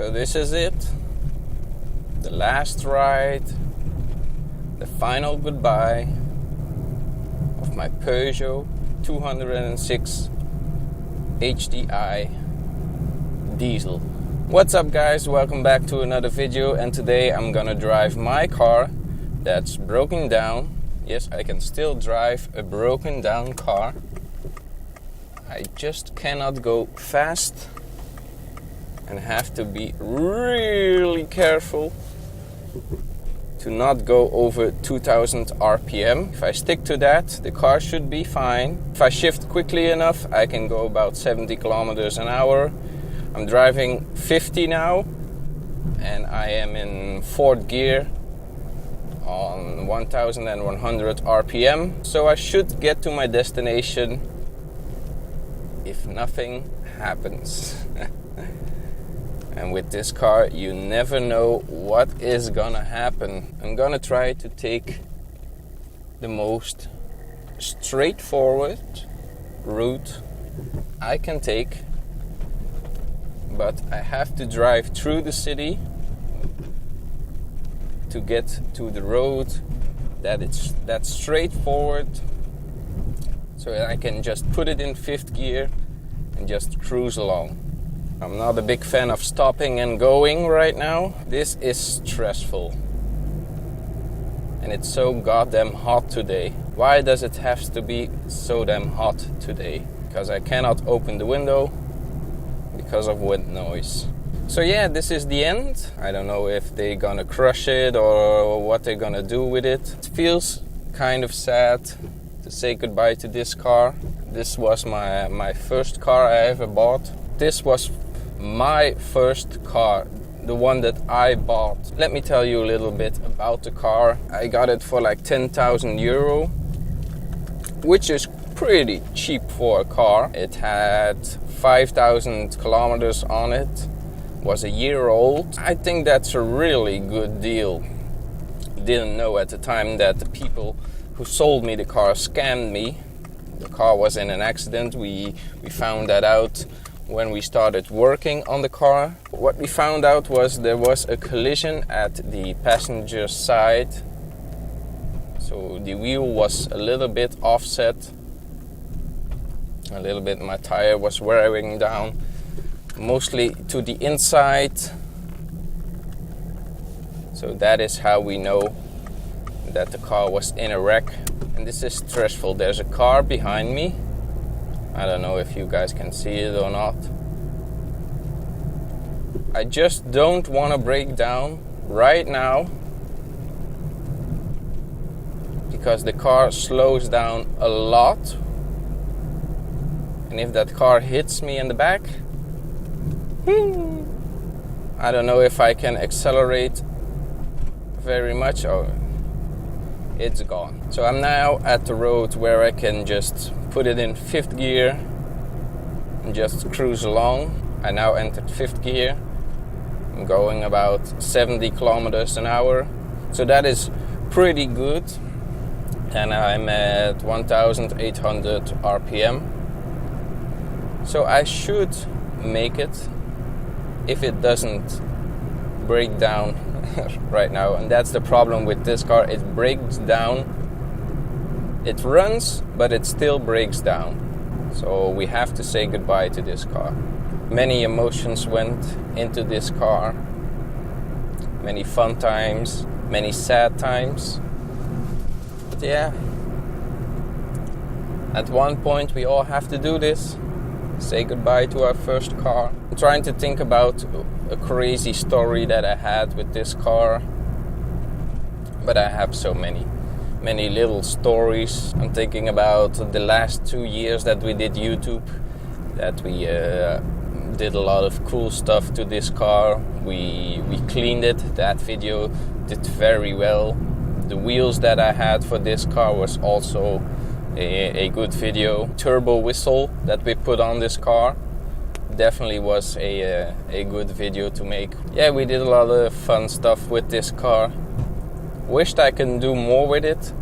So this is it. The last ride. The final goodbye of my Peugeot 206 HDI diesel. What's up guys, welcome back to another video, and today I'm gonna drive my car that's broken down. Yes, I can still drive a broken down car. I just cannot go fast and have to be really careful to not go over 2000 RPM. If I stick to that, the car should be fine. If I shift quickly enough, I can go about 70 kilometers an hour. I'm driving 50 now, and I am in fourth gear on 1100 RPM. So I should get to my destination if nothing happens. And with this car, you never know what is gonna happen. I'm gonna try to take the most straightforward route I can take, but I have to drive through the city to get to the road that's straightforward, so that I can just put it in fifth gear and just cruise along. I'm not a big fan of stopping and going right now. This is stressful. And it's so goddamn hot today. Why does it have to be so damn hot today? Because I cannot open the window because of wind noise. So yeah, this is the end. I don't know if they're gonna crush it or what they're gonna do with it. It feels kind of sad to say goodbye to this car. This was my first car I ever bought. This was my first car, the one that I bought. Let me tell you a little bit about the car. I got it for like 10,000 euro, which is pretty cheap for a car. It had 5,000 kilometers on it, was a year old. I think that's a really good deal. Didn't know at the time that the people who sold me the car scammed me. The car was in an accident. We found that out when we started working on the car. What we found out was there was a collision at the passenger side. So the wheel was a little bit offset. A little bit, my tire was wearing down, mostly to the inside. So that is how we know that the car was in a wreck. And this is stressful. There's a car behind me. I don't know if you guys can see it or not. I just don't want to break down right now, because the car slows down a lot. And if that car hits me in the back, I don't know if I can accelerate very much, or it's gone. So I'm now at the road where I can just put it in fifth gear and just cruise along. I now entered fifth gear. I'm going about 70 kilometers an hour. So that is pretty good. And I'm at 1800 RPM. So I should make it if it doesn't break down right now. And that's the problem with this car. It breaks down. It runs, but it still breaks down. So we have to say goodbye to this car. Many emotions went into this car. Many fun times, many sad times. But yeah, at one point we all have to do this. Say goodbye to our first car. I'm trying to think about a crazy story that I had with this car, but I have so many little stories. I'm thinking about the last 2 years that we did YouTube, that we did a lot of cool stuff to this car. We cleaned it. That video did very well. The wheels that I had for this car was also a good video. Turbo whistle that we put on this car definitely was a good video to make. Yeah, we did a lot of fun stuff with this car. Wished I could do more with it,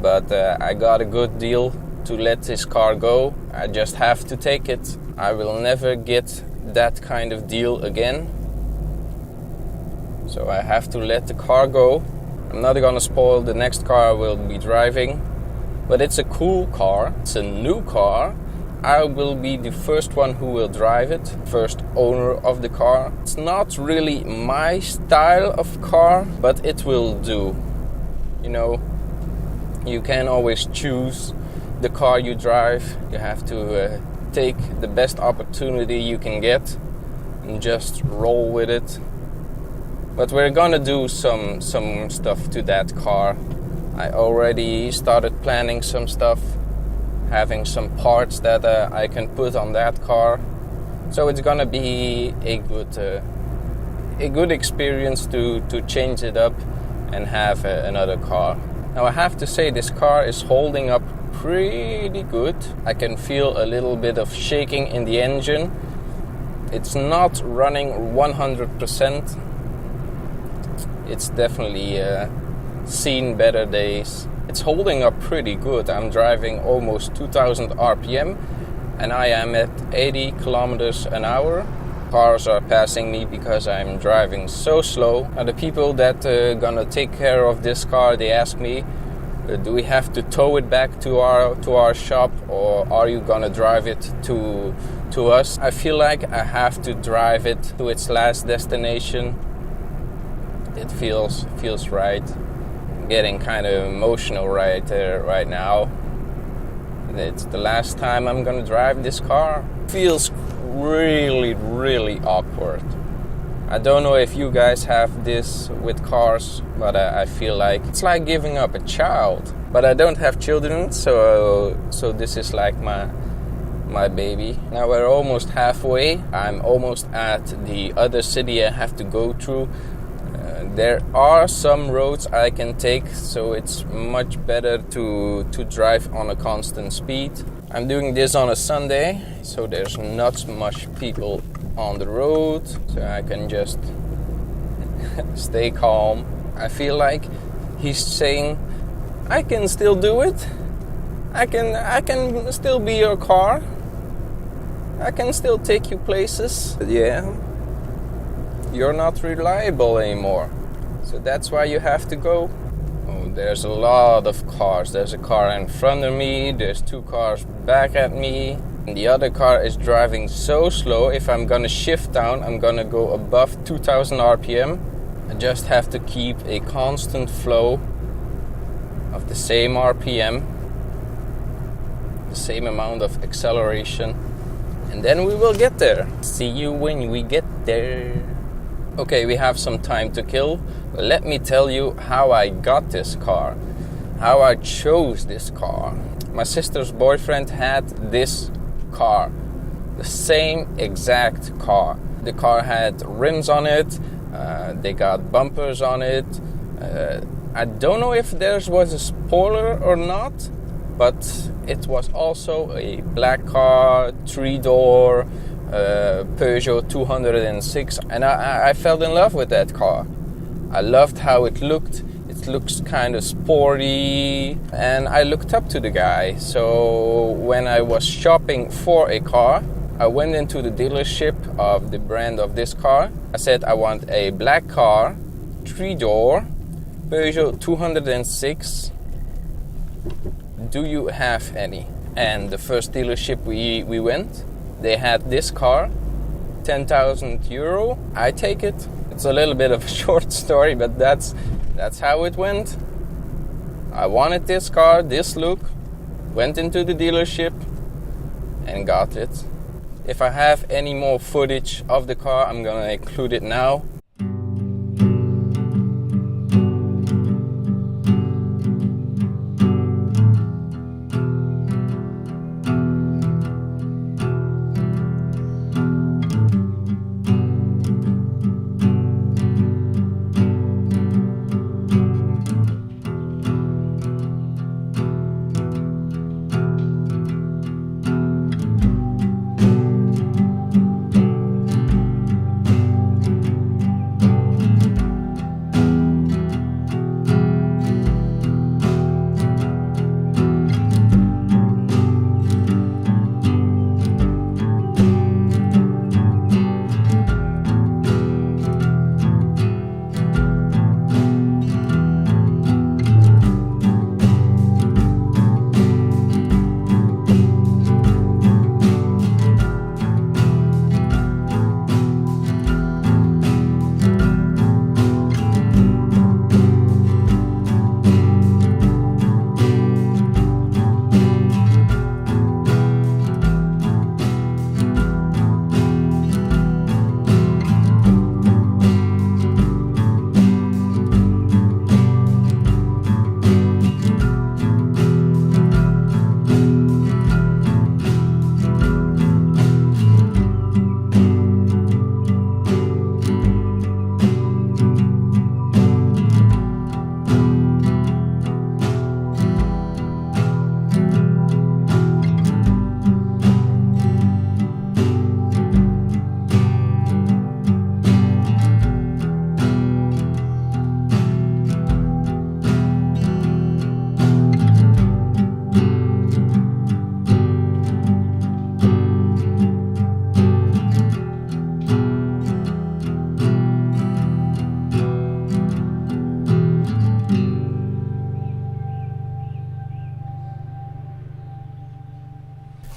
but I got a good deal to let this car go. I just have to take it. I will never get that kind of deal again. So I have to let the car go. I'm not gonna spoil the next car I will be driving, but it's a cool car. It's a new car. I will be the first one who will drive it, first owner of the car. It's not really my style of car, but it will do. You know, you can always choose the car you drive. You have to take the best opportunity you can get and just roll with it. But we're gonna do some stuff to that car. I already started planning some stuff, having some parts that I can put on that car. So it's gonna be a good experience to change it up and have another car. Now I have to say this car is holding up pretty good. I can feel a little bit of shaking in the engine. It's not running 100%. It's definitely seen better days. It's holding up pretty good. I'm driving almost 2000 RPM and I am at 80 kilometers an hour. Cars are passing me because I'm driving so slow. Now the people that gonna take care of this car, they ask me, do we have to tow it back to our shop, or are you gonna drive it to us? I feel like I have to drive it to its last destination. It feels right. I'm getting kind of emotional right now. It's the last time I'm gonna drive this car. Feels really awkward. I don't know if you guys have this with cars, but I feel like it's like giving up a child. But I don't have children, so this is like my baby. Now we're almost halfway. I'm almost at the other city I have to go through. There are some roads I can take, so it's much better to drive on a constant speed. I'm doing this on a Sunday, so there's not much people on the road, so I can just stay calm. I feel like he's saying, I can still do it. I can still be your car. I can still take you places. But yeah, you're not reliable anymore. So that's why you have to go. Oh, there's a lot of cars. There's a car in front of me. There's two cars back at me. And the other car is driving so slow. If I'm gonna shift down, I'm gonna go above 2000 RPM. I just have to keep a constant flow of the same RPM, the same amount of acceleration, and then we will get there. See you when we get there. Okay, we have some time to kill. Let me tell you how I got this car, how I chose this car. My sister's boyfriend had this car, the same exact car. The car had rims on it, they got bumpers on it. I don't know if there was a spoiler or not, but it was also a black car, 3-door, Peugeot 206, and I fell in love with that car. I loved how it looked. It looks kind of sporty, and I looked up to the guy. So when I was shopping for a car, I went into the dealership of the brand of this car. I said I want a black car, 3-door, Peugeot 206. Do you have any? And the first dealership we went, they had this car, 10,000 euro. I take it. It's a little bit of a short story, but that's how it went. I wanted this car, this look, went into the dealership and got it. If I have any more footage of the car, I'm gonna include it now.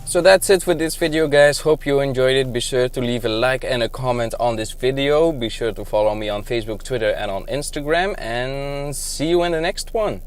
So that's it for this video, guys. Hope you enjoyed it. Be sure to leave a like and a comment on this video. Be sure to follow me on Facebook, Twitter and on Instagram, and see you in the next one.